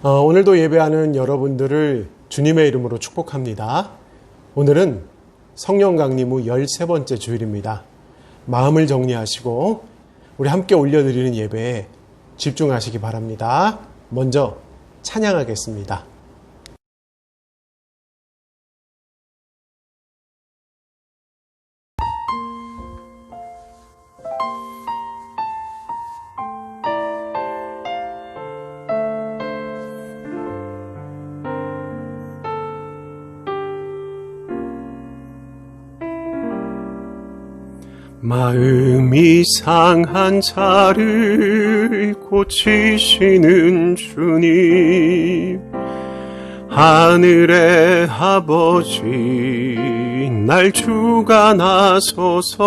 오늘도 예배하는 여러분들을 주님의 이름으로 축복합니다. 오늘은 성령 강림 후 13번째 주일입니다. 마음을 정리하시고 우리 함께 올려드리는 예배에 집중하시기 바랍니다. 먼저 찬양하겠습니다. 마음이 상한 자를 고치시는 주님, 하늘의 아버지 날 주관하소서.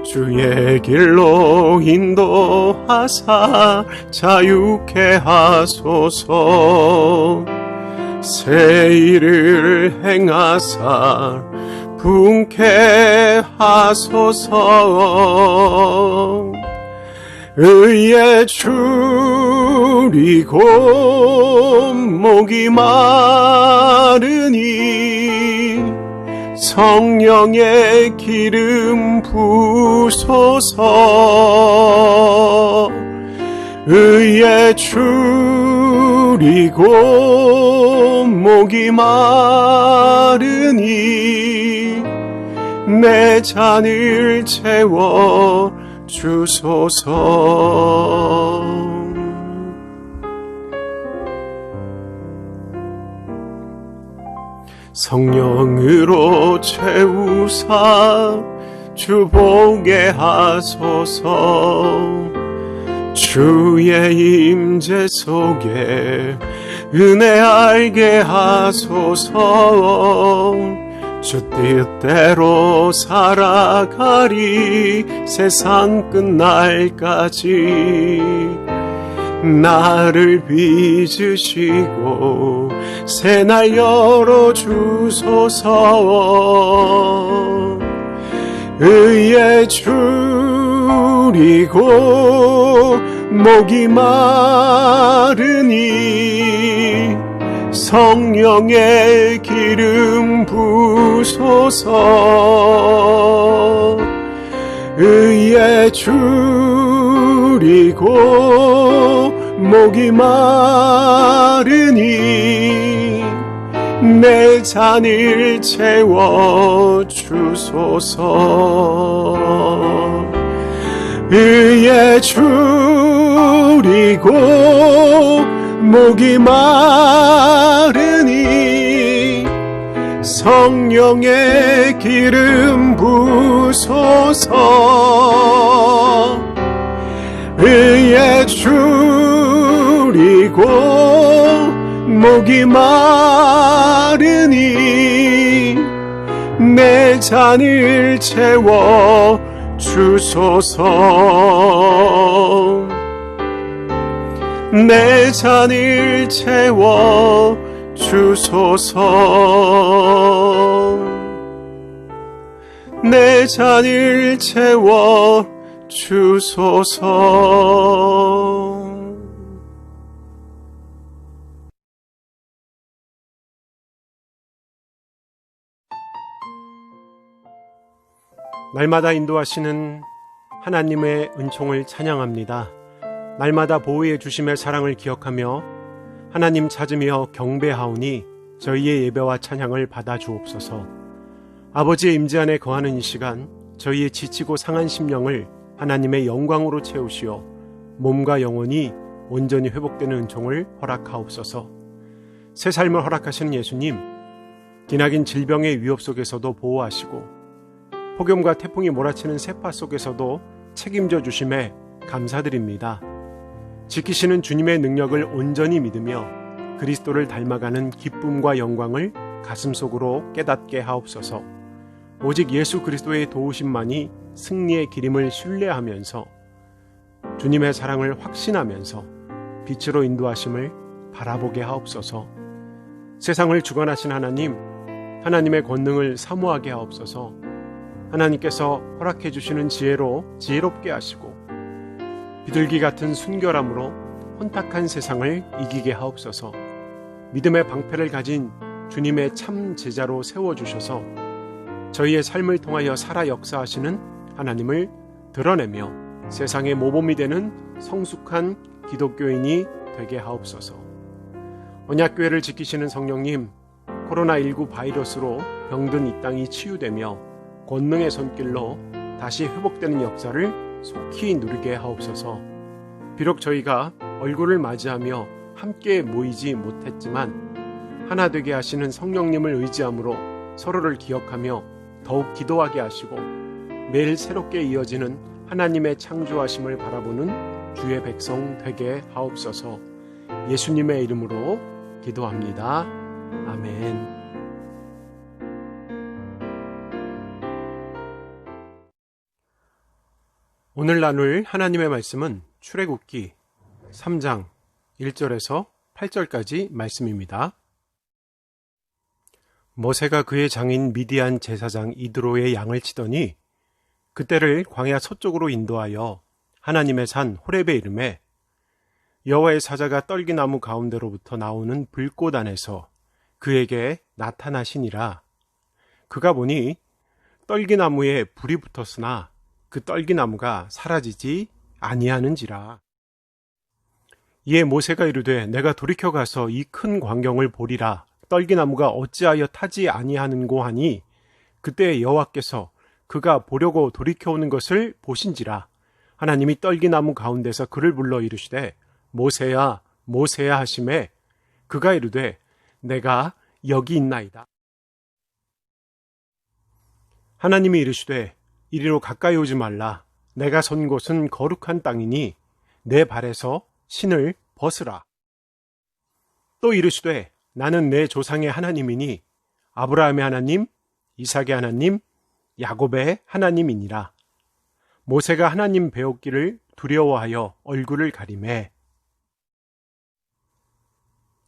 주의 길로 인도하사 자유케 하소서. 새 일을 행하사 분케 하소서. 의에 줄이고 목이 마르니 성령의 기름 부소서. 의에 줄이고 목이 마르니 내 잔을 채워 주소서. 성령으로 채우사 주보게 하소서. 주의 임재 속에 은혜 알게 하소서. 주 뜻대로 살아가리 세상 끝날까지. 나를 빚으시고 새날 열어주소서. 의에 줄이고 목이 마르니 성령의 기름 부소서. 의에 줄이고 목이 마르니 내 잔을 채워 주소서. 의에 줄이고 목이 마르니 성령의 기름 부소서. 의에 줄이고 목이 마르니 내 잔을 채워 주소서. 내 잔을 채워 주소서. 내 잔을 채워 주소서. 날마다 인도하시는 하나님의 은총을 찬양합니다. 날마다 보호해 주심의 사랑을 기억하며 하나님 찾으며 경배하오니 저희의 예배와 찬양을 받아 주옵소서. 아버지의 임재 안에 거하는 이 시간, 저희의 지치고 상한 심령을 하나님의 영광으로 채우시어 몸과 영혼이 온전히 회복되는 은총을 허락하옵소서. 새 삶을 허락하시는 예수님, 기나긴 질병의 위협 속에서도 보호하시고 폭염과 태풍이 몰아치는 세파 속에서도 책임져 주심에 감사드립니다. 지키시는 주님의 능력을 온전히 믿으며 그리스도를 닮아가는 기쁨과 영광을 가슴속으로 깨닫게 하옵소서. 오직 예수 그리스도의 도우심만이 승리의 기림을 신뢰하면서 주님의 사랑을 확신하면서 빛으로 인도하심을 바라보게 하옵소서. 세상을 주관하신 하나님, 하나님의 권능을 사모하게 하옵소서. 하나님께서 허락해 주시는 지혜로 지혜롭게 하시고 비둘기 같은 순결함으로 혼탁한 세상을 이기게 하옵소서. 믿음의 방패를 가진 주님의 참 제자로 세워주셔서 저희의 삶을 통하여 살아 역사하시는 하나님을 드러내며 세상의 모범이 되는 성숙한 기독교인이 되게 하옵소서. 언약교회를 지키시는 성령님, 코로나19 바이러스로 병든 이 땅이 치유되며 권능의 손길로 다시 회복되는 역사를 속히 누리게 하옵소서. 비록 저희가 얼굴을 맞이하며 함께 모이지 못했지만 하나 되게 하시는 성령님을 의지함으로 서로를 기억하며 더욱 기도하게 하시고 매일 새롭게 이어지는 하나님의 창조하심을 바라보는 주의 백성 되게 하옵소서. 예수님의 이름으로 기도합니다. 아멘. 오늘 나눌 하나님의 말씀은 출애굽기 3장 1절에서 8절까지 말씀입니다. 모세가 그의 장인 미디안 제사장 이드로의 양을 치더니 그때를 광야 서쪽으로 인도하여 하나님의 산 호렙에 이르매 여호와의 사자가 떨기나무 가운데로부터 나오는 불꽃 안에서 그에게 나타나시니라. 그가 보니 떨기나무에 불이 붙었으나 그 떨기나무가 사라지지 아니하는지라. 이에 모세가 이르되 내가 돌이켜 가서 이 큰 광경을 보리라. 떨기나무가 어찌하여 타지 아니하는고 하니 그때 여호와께서 그가 보려고 돌이켜 오는 것을 보신지라. 하나님이 떨기나무 가운데서 그를 불러 이르시되 모세야 모세야 하시매 그가 이르되 내가 여기 있나이다. 하나님이 이르시되 이리로 가까이 오지 말라. 내가 선 곳은 거룩한 땅이니 내 발에서 신을 벗으라. 또 이르시되 나는 내 조상의 하나님이니 아브라함의 하나님, 이삭의 하나님, 야곱의 하나님이니라. 모세가 하나님 배웠기를 두려워하여 얼굴을 가리매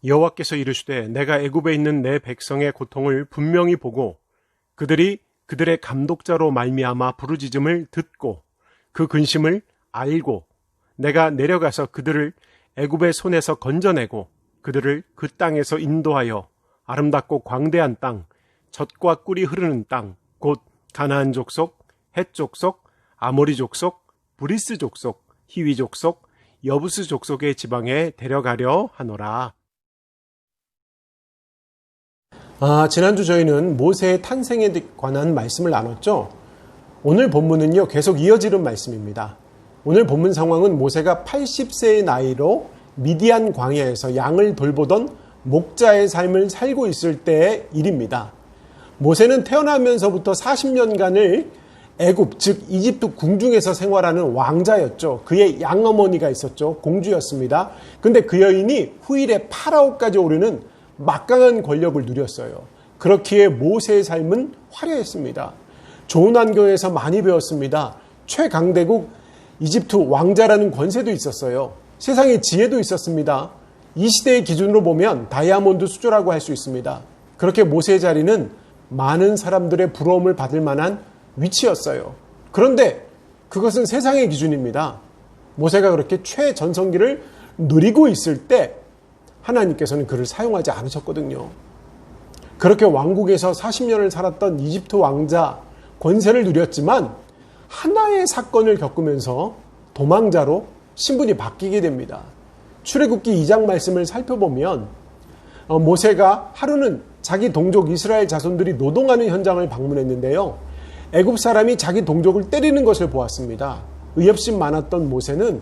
여호와께서 이르시되 내가 애굽에 있는 내 백성의 고통을 분명히 보고 그들이 그들의 감독자로 말미암아 부르짖음을 듣고 그 근심을 알고 내가 내려가서 그들을 애굽의 손에서 건져내고 그들을 그 땅에서 인도하여 아름답고 광대한 땅, 젖과 꿀이 흐르는 땅, 곧 가나안 족속, 헷 족속, 아모리 족속, 브리스 족속, 히위 족속, 여부스 족속의 지방에 데려가려 하노라. 지난주 저희는 모세의 탄생에 관한 말씀을 나눴죠. 오늘 본문은요, 계속 이어지는 말씀입니다. 오늘 본문 상황은 모세가 80세의 나이로 미디안 광야에서 양을 돌보던 목자의 삶을 살고 있을 때의 일입니다. 모세는 태어나면서부터 40년간을 애굽, 즉 이집트 궁중에서 생활하는 왕자였죠. 그의 양어머니가 있었죠. 공주였습니다. 근데 그 여인이 후일에 파라오까지 오르는 막강한 권력을 누렸어요. 그렇기에 모세의 삶은 화려했습니다. 좋은 환경에서 많이 배웠습니다. 최강대국 이집트 왕자라는 권세도 있었어요. 세상에 지혜도 있었습니다. 이 시대의 기준으로 보면 다이아몬드 수조라고 할 수 있습니다. 그렇게 모세의 자리는 많은 사람들의 부러움을 받을 만한 위치였어요. 그런데 그것은 세상의 기준입니다. 모세가 그렇게 최전성기를 누리고 있을 때 하나님께서는 그를 사용하지 않으셨거든요. 그렇게 왕국에서 40년을 살았던 이집트 왕자 권세를 누렸지만 하나의 사건을 겪으면서 도망자로 신분이 바뀌게 됩니다. 출애굽기 2장 말씀을 살펴보면 모세가 하루는 자기 동족 이스라엘 자손들이 노동하는 현장을 방문했는데요. 애굽 사람이 자기 동족을 때리는 것을 보았습니다. 의협심 많았던 모세는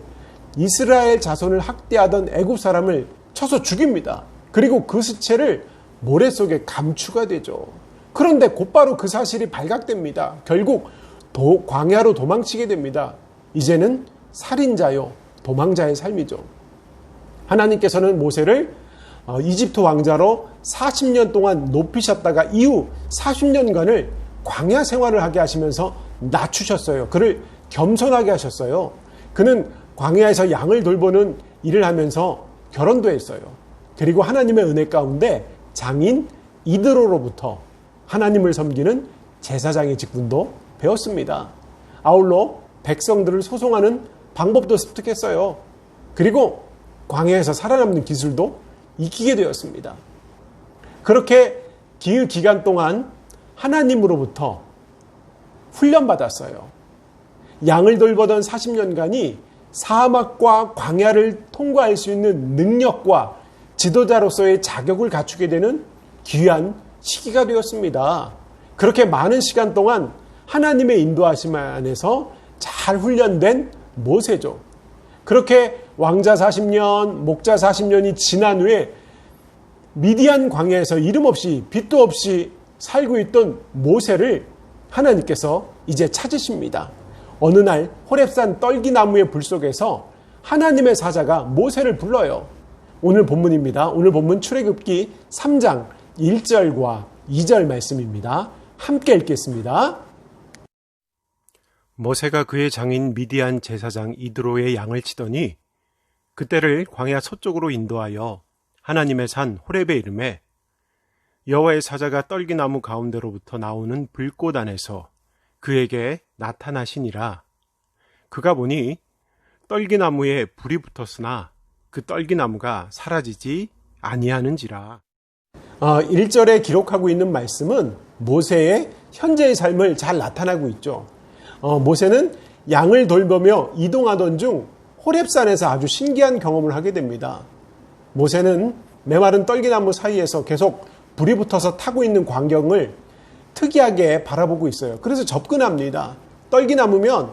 이스라엘 자손을 학대하던 애굽 사람을 쳐서 죽입니다. 그리고 그 시체를 모래 속에 감추가 되죠. 그런데 곧바로 그 사실이 발각됩니다. 결국 광야로 도망치게 됩니다. 이제는 살인자요, 도망자의 삶이죠. 하나님께서는 모세를 이집트 왕자로 40년 동안 높이셨다가 이후 40년간을 광야 생활을 하게 하시면서 낮추셨어요. 그를 겸손하게 하셨어요. 그는 광야에서 양을 돌보는 일을 하면서 결혼도 했어요. 그리고 하나님의 은혜 가운데 장인 이드로로부터 하나님을 섬기는 제사장의 직분도 배웠습니다. 아울러 백성들을 소송하는 방법도 습득했어요. 그리고 광야에서 살아남는 기술도 익히게 되었습니다. 그렇게 기의 기간 동안 하나님으로부터 훈련받았어요. 양을 돌보던 40년간이 사막과 광야를 통과할 수 있는 능력과 지도자로서의 자격을 갖추게 되는 귀한 시기가 되었습니다. 그렇게 많은 시간 동안 하나님의 인도하심 안에서 잘 훈련된 모세죠. 그렇게 왕자 40년, 목자 40년이 지난 후에 미디안 광야에서 이름 없이 빛도 없이 살고 있던 모세를 하나님께서 이제 찾으십니다. 어느 날 호렙산 떨기나무의 불 속에서 하나님의 사자가 모세를 불러요. 오늘 본문입니다. 오늘 본문 출애굽기 3장 1절과 2절 말씀입니다. 함께 읽겠습니다. 모세가 그의 장인 미디안 제사장 이드로의 양을 치더니 그때를 광야 서쪽으로 인도하여 하나님의 산 호렙에 이르매 여호와의 사자가 떨기나무 가운데로부터 나오는 불꽃 안에서 그에게 나타나시니라. 그가 보니 떨기나무에 불이 붙었으나 그 떨기나무가 사라지지 아니하는지라. 1절에 기록하고 있는 말씀은 모세의 현재의 삶을 잘 나타나고 있죠. 모세는 양을 돌보며 이동하던 중 호렙산에서 아주 신기한 경험을 하게 됩니다. 모세는 메마른 떨기나무 사이에서 계속 불이 붙어서 타고 있는 광경을 특이하게 바라보고 있어요. 그래서 접근합니다. 떨기나무면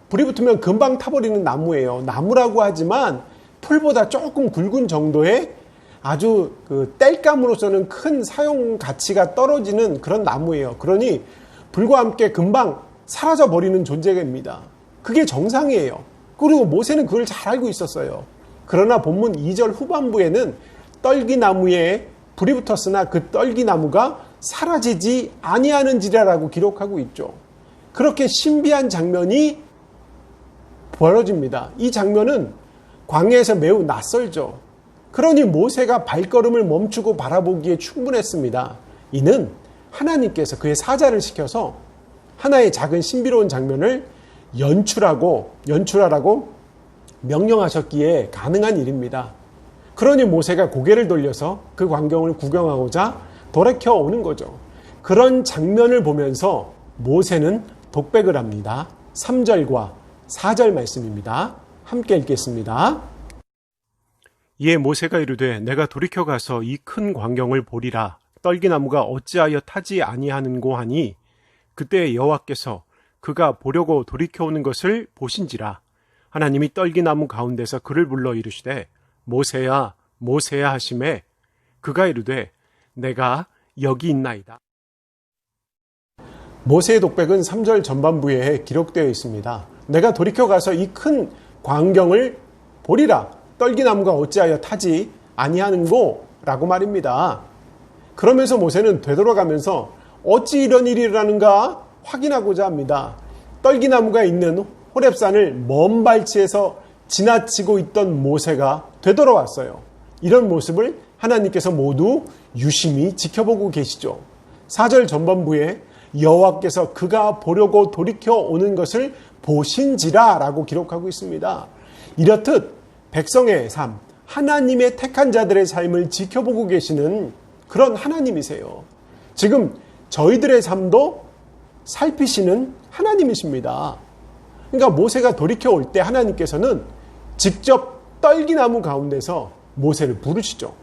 불이 붙으면 금방 타버리는 나무예요. 나무라고 하지만 풀보다 조금 굵은 정도의 아주 땔감으로서는 큰 사용 가치가 떨어지는 그런 나무예요. 그러니 불과 함께 금방 사라져 버리는 존재입니다. 그게 정상이에요. 그리고 모세는 그걸 잘 알고 있었어요. 그러나 본문 2절 후반부에는 떨기나무에 불이 붙었으나 그 떨기나무가 사라지지 아니하는지라라고 기록하고 있죠. 그렇게 신비한 장면이 벌어집니다. 이 장면은 광야에서 매우 낯설죠. 그러니 모세가 발걸음을 멈추고 바라보기에 충분했습니다. 이는 하나님께서 그의 사자를 시켜서 하나의 작은 신비로운 장면을 연출하라고 명령하셨기에 가능한 일입니다. 그러니 모세가 고개를 돌려서 그 광경을 구경하고자 돌이켜 오는 거죠. 그런 장면을 보면서 모세는 독백을 합니다. 3절과 4절 말씀입니다. 함께 읽겠습니다. 이에 모세가 이르되 내가 돌이켜 가서 이 큰 광경을 보리라. 떨기나무가 어찌하여 타지 아니하는고 하니 그때 여호와께서 그가 보려고 돌이켜 오는 것을 보신지라. 하나님이 떨기나무 가운데서 그를 불러 이르시되 모세야 모세야 하시매 그가 이르되 내가 여기 있나이다. 모세의 독백은 3절 전반부에 기록되어 있습니다. 내가 돌이켜 가서 이 큰 광경을 보리라. 떨기나무가 어찌하여 타지 아니하는고 라고 말입니다. 그러면서 모세는 되돌아가면서 어찌 이런 일이 일어나는가 확인하고자 합니다. 떨기나무가 있는 호렙산을 먼 발치에서 지나치고 있던 모세가 되돌아왔어요. 이런 모습을 하나님께서 모두 유심히 지켜보고 계시죠. 4절 전반부에 여호와께서 그가 보려고 돌이켜 오는 것을 보신지라 라고 기록하고 있습니다. 이렇듯 백성의 삶, 하나님의 택한 자들의 삶을 지켜보고 계시는 그런 하나님이세요. 지금 저희들의 삶도 살피시는 하나님이십니다. 그러니까 모세가 돌이켜 올 때 하나님께서는 직접 떨기나무 가운데서 모세를 부르시죠.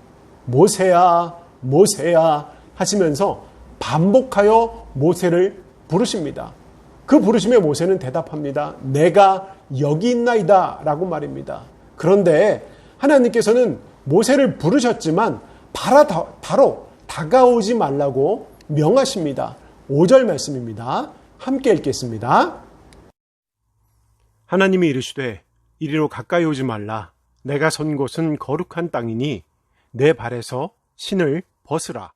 모세야, 모세야 하시면서 반복하여 모세를 부르십니다. 그 부르심에 모세는 대답합니다. 내가 여기 있나이다 라고 말입니다. 그런데 하나님께서는 모세를 부르셨지만 바로 다가오지 말라고 명하십니다. 5절 말씀입니다. 함께 읽겠습니다. 하나님이 이르시되 이리로 가까이 오지 말라. 내가 선 곳은 거룩한 땅이니 내 발에서 신을 벗으라.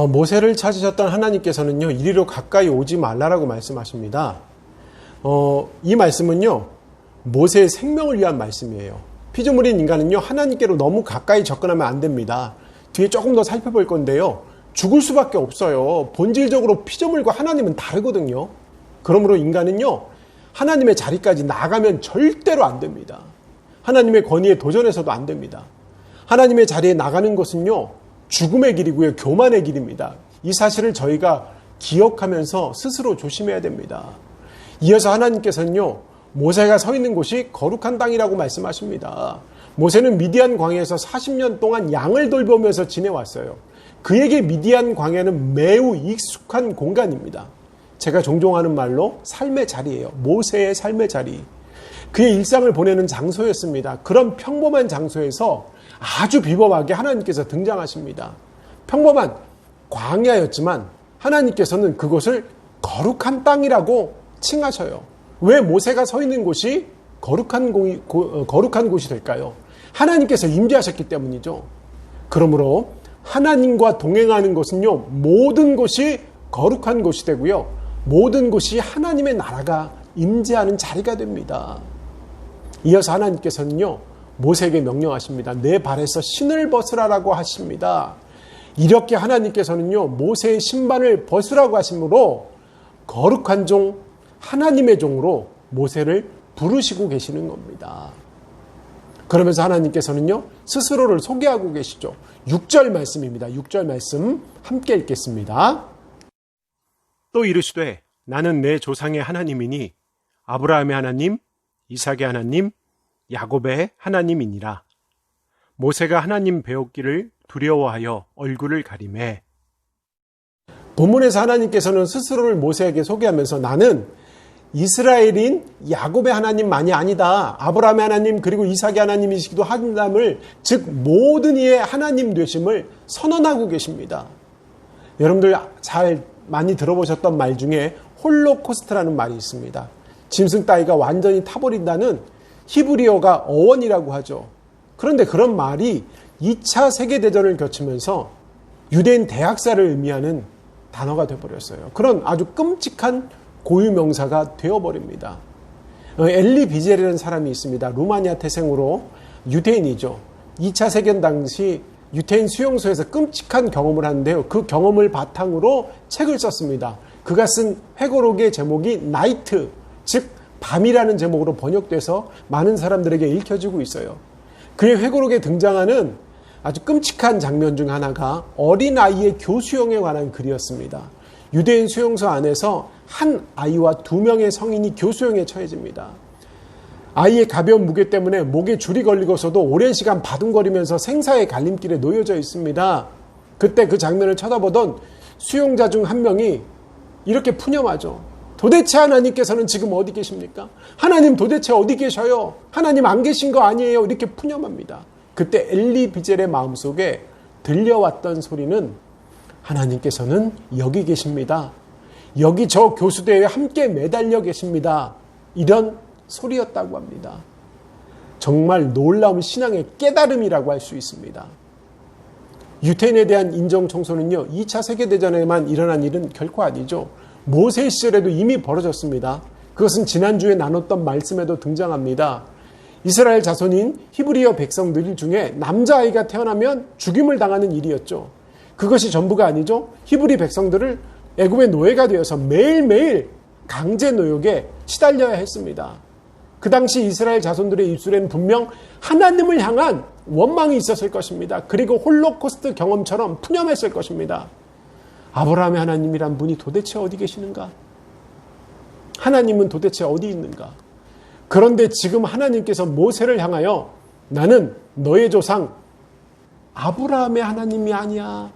모세를 찾으셨던 하나님께서는요, 이리로 가까이 오지 말라라고 말씀하십니다. 이 말씀은요, 모세의 생명을 위한 말씀이에요. 피조물인 인간은요, 하나님께로 너무 가까이 접근하면 안 됩니다. 뒤에 조금 더 살펴볼 건데요, 죽을 수밖에 없어요. 본질적으로 피조물과 하나님은 다르거든요. 그러므로 인간은요, 하나님의 자리까지 나가면 절대로 안 됩니다. 하나님의 권위에 도전해서도 안 됩니다. 하나님의 자리에 나가는 것은요, 죽음의 길이고요, 교만의 길입니다. 이 사실을 저희가 기억하면서 스스로 조심해야 됩니다. 이어서 하나님께서는요, 모세가 서 있는 곳이 거룩한 땅이라고 말씀하십니다. 모세는 미디안 광야에서 40년 동안 양을 돌보면서 지내왔어요. 그에게 미디안 광야는 매우 익숙한 공간입니다. 제가 종종 하는 말로 삶의 자리예요. 모세의 삶의 자리. 그의 일상을 보내는 장소였습니다. 그런 평범한 장소에서 아주 비범하게 하나님께서 등장하십니다. 평범한 광야였지만 하나님께서는 그곳을 거룩한 땅이라고 칭하셔요. 왜 모세가 서 있는 곳이 거룩한 곳이 될까요? 하나님께서 임재하셨기 때문이죠. 그러므로 하나님과 동행하는 것은요, 모든 곳이 거룩한 곳이 되고요, 모든 곳이 하나님의 나라가 임재하는 자리가 됩니다. 이어서 하나님께서는요, 모세에게 명령하십니다. 내 발에서 신을 벗으라라고 하십니다. 이렇게 하나님께서는요, 모세의 신발을 벗으라고 하심으로 거룩한 종, 하나님의 종으로 모세를 부르시고 계시는 겁니다. 그러면서 하나님께서는요, 스스로를 소개하고 계시죠. 6절 말씀입니다. 6절 말씀 함께 읽겠습니다. 또 이르시되 나는 내 조상의 하나님이니 아브라함의 하나님, 이삭의 하나님, 야곱의 하나님이니라. 모세가 하나님 배웠기를 두려워하여 얼굴을 가리매. 본문에서 하나님께서는 스스로를 모세에게 소개하면서 나는 이스라엘인 야곱의 하나님만이 아니다. 아브라함의 하나님 그리고 이삭의 하나님이시기도 한담을, 즉 모든 이의 하나님 되심을 선언하고 계십니다. 여러분들 잘 많이 들어보셨던 말 중에 홀로코스트라는 말이 있습니다. 짐승 따위가 완전히 타버린다는 히브리어가 어원이라고 하죠. 그런데 그런 말이 2차 세계대전을 거치면서 유대인 대학살을 의미하는 단어가 되어버렸어요. 그런 아주 끔찍한 고유명사가 되어버립니다. 엘리 비젤이라는 사람이 있습니다. 루마니아 태생으로 유대인이죠. 2차 세계전 당시 유태인 수용소에서 끔찍한 경험을 하는데요. 그 경험을 바탕으로 책을 썼습니다. 그가 쓴 회고록의 제목이 나이트, 즉 밤이라는 제목으로 번역돼서 많은 사람들에게 읽혀지고 있어요. 그의 회고록에 등장하는 아주 끔찍한 장면 중 하나가 어린아이의 교수형에 관한 글이었습니다. 유대인 수용소 안에서 한 아이와 2명의 성인이 교수형에 처해집니다. 아이의 가벼운 무게 때문에 목에 줄이 걸리고서도 오랜 시간 바둥거리면서 생사의 갈림길에 놓여져 있습니다. 그때 그 장면을 쳐다보던 수용자 중 한 명이 이렇게 푸념하죠. 도대체 하나님께서는 지금 어디 계십니까? 하나님 도대체 어디 계셔요? 하나님 안 계신 거 아니에요? 이렇게 푸념합니다. 그때 엘리 비젤의 마음속에 들려왔던 소리는 하나님께서는 여기 계십니다. 여기 저 교수대에 함께 매달려 계십니다. 이런 소리였다고 합니다. 정말 놀라운 신앙의 깨달음이라고 할 수 있습니다. 유태인에 대한 인정 청소는요, 2차 세계대전에만 일어난 일은 결코 아니죠. 모세 시절에도 이미 벌어졌습니다. 그것은 지난주에 나눴던 말씀에도 등장합니다. 이스라엘 자손인 히브리어 백성들 중에 남자아이가 태어나면 죽임을 당하는 일이었죠. 그것이 전부가 아니죠. 히브리 백성들을 애굽의 노예가 되어서 매일매일 강제 노역에 시달려야 했습니다. 그 당시 이스라엘 자손들의 입술에는 분명 하나님을 향한 원망이 있었을 것입니다. 그리고 홀로코스트 경험처럼 푸념했을 것입니다. 아브라함의 하나님이란 분이 도대체 어디 계시는가? 하나님은 도대체 어디 있는가? 그런데 지금 하나님께서 모세를 향하여 나는 너의 조상 아브라함의 하나님이 아니야.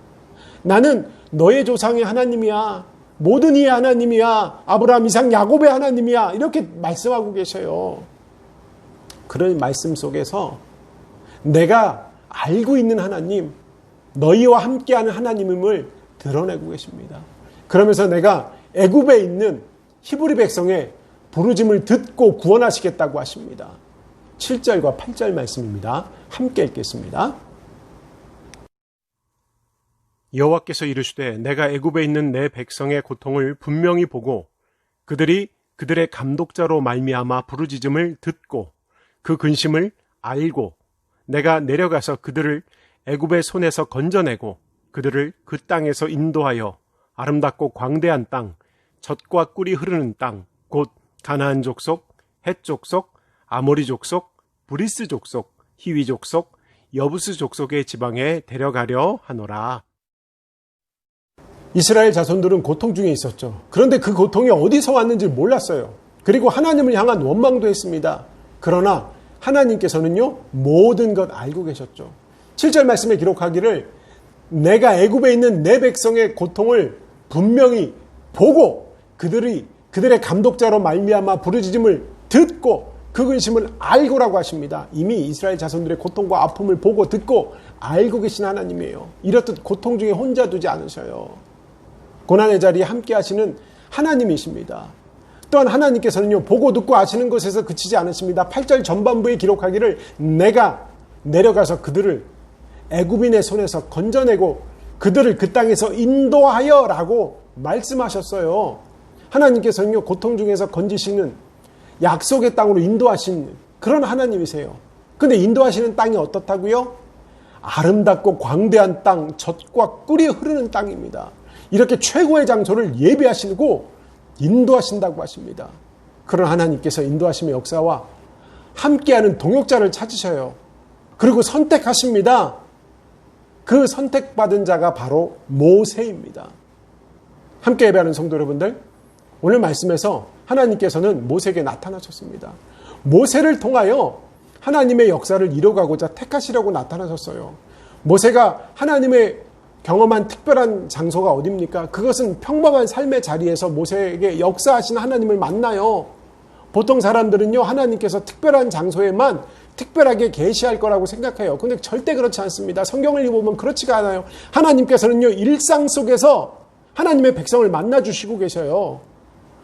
나는 너의 조상의 하나님이야. 모든 이의 하나님이야. 아브라함, 이삭, 야곱의 하나님이야. 이렇게 말씀하고 계셔요. 그런 말씀 속에서 내가 알고 있는 하나님, 너희와 함께하는 하나님임을 드러내고 계십니다. 그러면서 내가 애굽에 있는 히브리 백성의 부르짐을 듣고 구원하시겠다고 하십니다. 7절과 8절 말씀입니다. 함께 읽겠습니다. 여호와께서 이르시되 내가 애굽에 있는 내 백성의 고통을 분명히 보고 그들이 그들의 감독자로 말미암아 부르짖음을 듣고 그 근심을 알고 내가 내려가서 그들을 애굽의 손에서 건져내고 그들을 그 땅에서 인도하여 아름답고 광대한 땅, 젖과 꿀이 흐르는 땅, 곧 가나안 족속, 헷 족속, 아모리 족속, 브리스 족속, 히위 족속, 여부스 족속의 지방에 데려가려 하노라. 이스라엘 자손들은 고통 중에 있었죠. 그런데 그 고통이 어디서 왔는지 몰랐어요. 그리고 하나님을 향한 원망도 했습니다. 그러나 하나님께서는요, 모든 것 알고 계셨죠. 7절 말씀에 기록하기를 내가 애굽에 있는 내 백성의 고통을 분명히 보고 그들의 감독자로 말미암아 부르짖음을 듣고 그 근심을 알고라고 하십니다. 이미 이스라엘 자손들의 고통과 아픔을 보고 듣고 알고 계신 하나님이에요. 이렇듯 고통 중에 혼자 두지 않으셔요. 고난의 자리에 함께 하시는 하나님이십니다. 또한 하나님께서는요, 보고 듣고 아시는 것에서 그치지 않으십니다. 8절 전반부에 기록하기를 내가 내려가서 그들을 애굽인의 손에서 건져내고 그들을 그 땅에서 인도하여 라고 말씀하셨어요. 하나님께서는요, 고통 중에서 건지시는 약속의 땅으로 인도하시는 그런 하나님이세요. 근데 인도하시는 땅이 어떻다고요? 아름답고 광대한 땅, 젖과 꿀이 흐르는 땅입니다. 이렇게 최고의 장소를 예비하시고 인도하신다고 하십니다. 그런 하나님께서 인도하심의 역사와 함께하는 동역자를 찾으셔요. 그리고 선택하십니다. 그 선택받은 자가 바로 모세입니다. 함께 예배하는 성도 여러분들, 오늘 말씀에서 하나님께서는 모세에게 나타나셨습니다. 모세를 통하여 하나님의 역사를 이뤄가고자 택하시려고 나타나셨어요. 모세가 하나님의 경험한 특별한 장소가 어디입니까? 그것은 평범한 삶의 자리에서 모세에게 역사하신 하나님을 만나요. 보통 사람들은요, 하나님께서 특별한 장소에만 특별하게 계시할 거라고 생각해요. 근데 절대 그렇지 않습니다. 성경을 읽어보면 그렇지가 않아요. 하나님께서는요, 일상 속에서 하나님의 백성을 만나주시고 계셔요.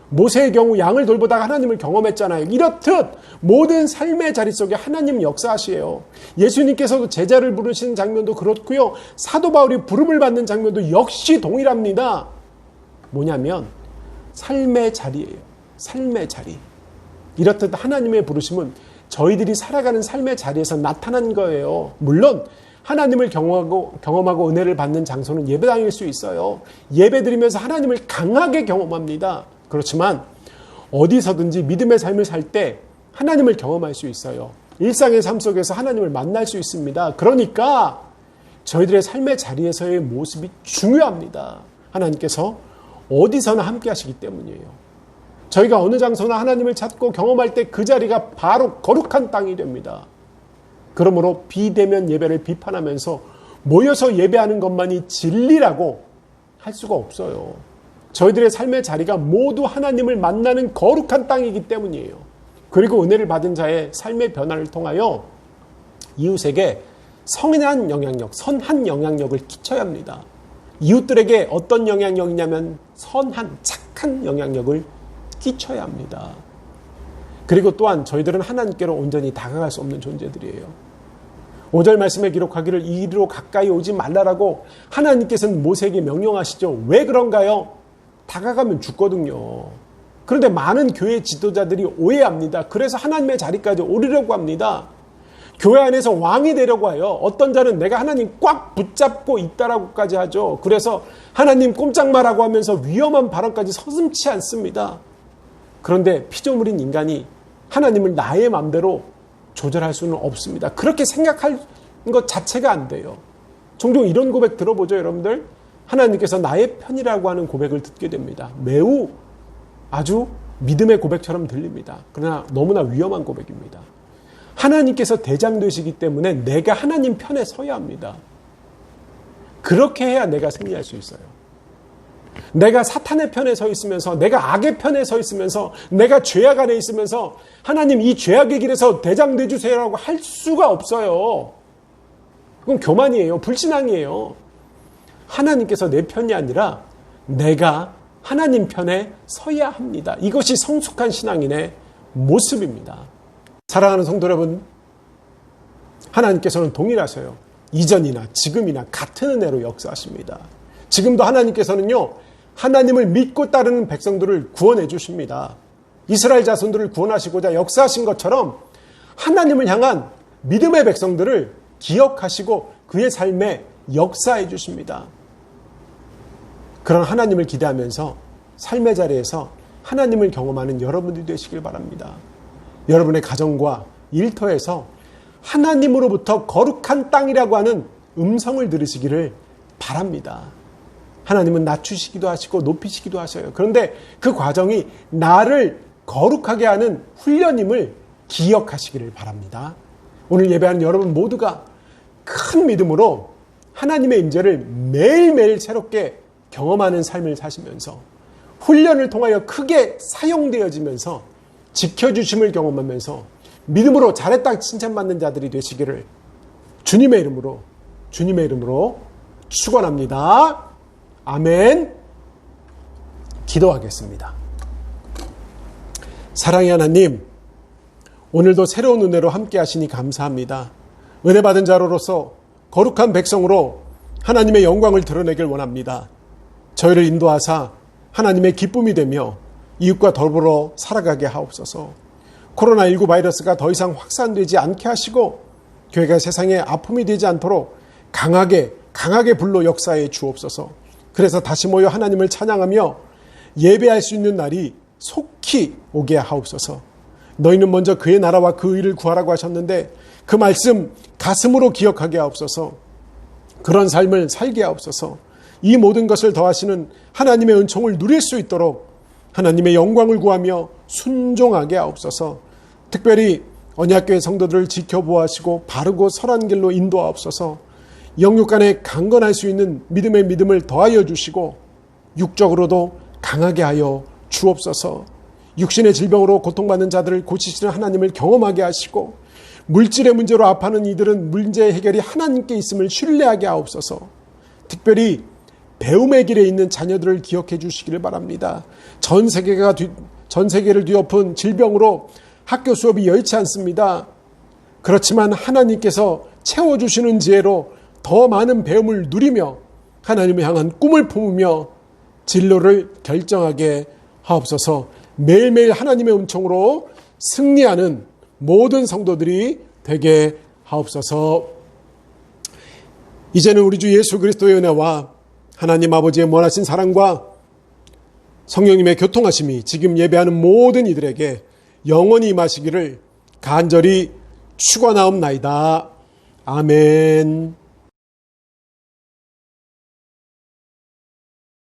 모세의 경우 양을 돌보다가 하나님을 경험했잖아요. 이렇듯 모든 삶의 자리 속에 하나님 역사하시에요. 예수님께서도 제자를 부르시는 장면도 그렇고요. 사도 바울이 부름을 받는 장면도 역시 동일합니다. 뭐냐면 삶의 자리예요. 삶의 자리. 이렇듯 하나님의 부르심은 저희들이 살아가는 삶의 자리에서 나타난 거예요. 물론 하나님을 경험하고 은혜를 받는 장소는 예배당일 수 있어요. 예배드리면서 하나님을 강하게 경험합니다. 그렇지만 어디서든지 믿음의 삶을 살 때 하나님을 경험할 수 있어요. 일상의 삶 속에서 하나님을 만날 수 있습니다. 그러니까 저희들의 삶의 자리에서의 모습이 중요합니다. 하나님께서 어디서나 함께 하시기 때문이에요. 저희가 어느 장소나 하나님을 찾고 경험할 때 그 자리가 바로 거룩한 땅이 됩니다. 그러므로 비대면 예배를 비판하면서 모여서 예배하는 것만이 진리라고 할 수가 없어요. 저희들의 삶의 자리가 모두 하나님을 만나는 거룩한 땅이기 때문이에요. 그리고 은혜를 받은 자의 삶의 변화를 통하여 이웃에게 선한 영향력을 끼쳐야 합니다. 이웃들에게 어떤 영향력이냐면 선한, 착한 영향력을 끼쳐야 합니다. 그리고 또한 저희들은 하나님께로 온전히 다가갈 수 없는 존재들이에요. 5절 말씀에 기록하기를 이리로 가까이 오지 말라라고 하나님께서는 모세에게 명령하시죠. 왜 그런가요? 다가가면 죽거든요. 그런데 많은 교회 지도자들이 오해합니다. 그래서 하나님의 자리까지 오르려고 합니다. 교회 안에서 왕이 되려고 해요. 어떤 자는 내가 하나님 꽉 붙잡고 있다라고까지 하죠. 그래서 하나님 꼼짝 마라고 하면서 위험한 발언까지 서슴지 않습니다. 그런데 피조물인 인간이 하나님을 나의 마음대로 조절할 수는 없습니다. 그렇게 생각할 것 자체가 안 돼요. 종종 이런 고백 들어보죠, 여러분들? 하나님께서 나의 편이라고 하는 고백을 듣게 됩니다. 매우 아주 믿음의 고백처럼 들립니다. 그러나 너무나 위험한 고백입니다. 하나님께서 대장 되시기 때문에 내가 하나님 편에 서야 합니다. 그렇게 해야 내가 승리할 수 있어요. 내가 사탄의 편에 서 있으면서, 내가 악의 편에 서 있으면서, 내가 죄악 안에 있으면서 하나님 이 죄악의 길에서 대장 되주세요라고 할 수가 없어요. 그건 교만이에요. 불신앙이에요. 하나님께서 내 편이 아니라 내가 하나님 편에 서야 합니다. 이것이 성숙한 신앙인의 모습입니다. 사랑하는 성도 여러분, 하나님께서는 동일하세요. 이전이나 지금이나 같은 은혜로 역사하십니다. 지금도 하나님께서는요, 하나님을 믿고 따르는 백성들을 구원해 주십니다. 이스라엘 자손들을 구원하시고자 역사하신 것처럼 하나님을 향한 믿음의 백성들을 기억하시고 그의 삶에 역사해 주십니다. 그런 하나님을 기대하면서 삶의 자리에서 하나님을 경험하는 여러분들이 되시길 바랍니다. 여러분의 가정과 일터에서 하나님으로부터 거룩한 땅이라고 하는 음성을 들으시기를 바랍니다. 하나님은 낮추시기도 하시고 높이시기도 하셔요. 그런데 그 과정이 나를 거룩하게 하는 훈련임을 기억하시기를 바랍니다. 오늘 예배하는 여러분 모두가 큰 믿음으로 하나님의 임재를 매일매일 새롭게 경험하는 삶을 사시면서 훈련을 통하여 크게 사용되어지면서 지켜주심을 경험하면서 믿음으로 잘했다 칭찬받는 자들이 되시기를 주님의 이름으로 축원합니다. 아멘. 기도하겠습니다. 사랑의 하나님, 오늘도 새로운 은혜로 함께 하시니 감사합니다. 은혜 받은 자로서 거룩한 백성으로 하나님의 영광을 드러내길 원합니다. 저희를 인도하사 하나님의 기쁨이 되며 이웃과 더불어 살아가게 하옵소서. 코로나19 바이러스가 더 이상 확산되지 않게 하시고 교회가 세상에 아픔이 되지 않도록 강하게 불로 역사해 주옵소서. 그래서 다시 모여 하나님을 찬양하며 예배할 수 있는 날이 속히 오게 하옵소서. 너희는 먼저 그의 나라와 그 의를 구하라고 하셨는데 그 말씀 가슴으로 기억하게 하옵소서. 그런 삶을 살게 하옵소서. 이 모든 것을 더하시는 하나님의 은총을 누릴 수 있도록 하나님의 영광을 구하며 순종하게 하옵소서. 특별히 언약교회 성도들을 지켜보아하시고 바르고 선한 길로 인도하옵소서. 영육 간에 강건할 수 있는 믿음의 믿음을 더하여 주시고 육적으로도 강하게 하여 주옵소서. 육신의 질병으로 고통받는 자들을 고치시는 하나님을 경험하게 하시고 물질의 문제로 아파하는 이들은 문제 해결이 하나님께 있음을 신뢰하게 하옵소서. 특별히 배움의 길에 있는 자녀들을 기억해 주시기를 바랍니다. 전 세계를 뒤엎은 질병으로 학교 수업이 여의치 않습니다. 그렇지만 하나님께서 채워주시는 지혜로 더 많은 배움을 누리며 하나님을 향한 꿈을 품으며 진로를 결정하게 하옵소서. 매일매일 하나님의 은총으로 승리하는 모든 성도들이 되게 하옵소서. 이제는 우리 주 예수 그리스도의 은혜와 하나님 아버지의 원하신 사랑과 성령님의 교통하심이 지금 예배하는 모든 이들에게 영원히 임하시기를 간절히 축원하옵나이다. 아멘.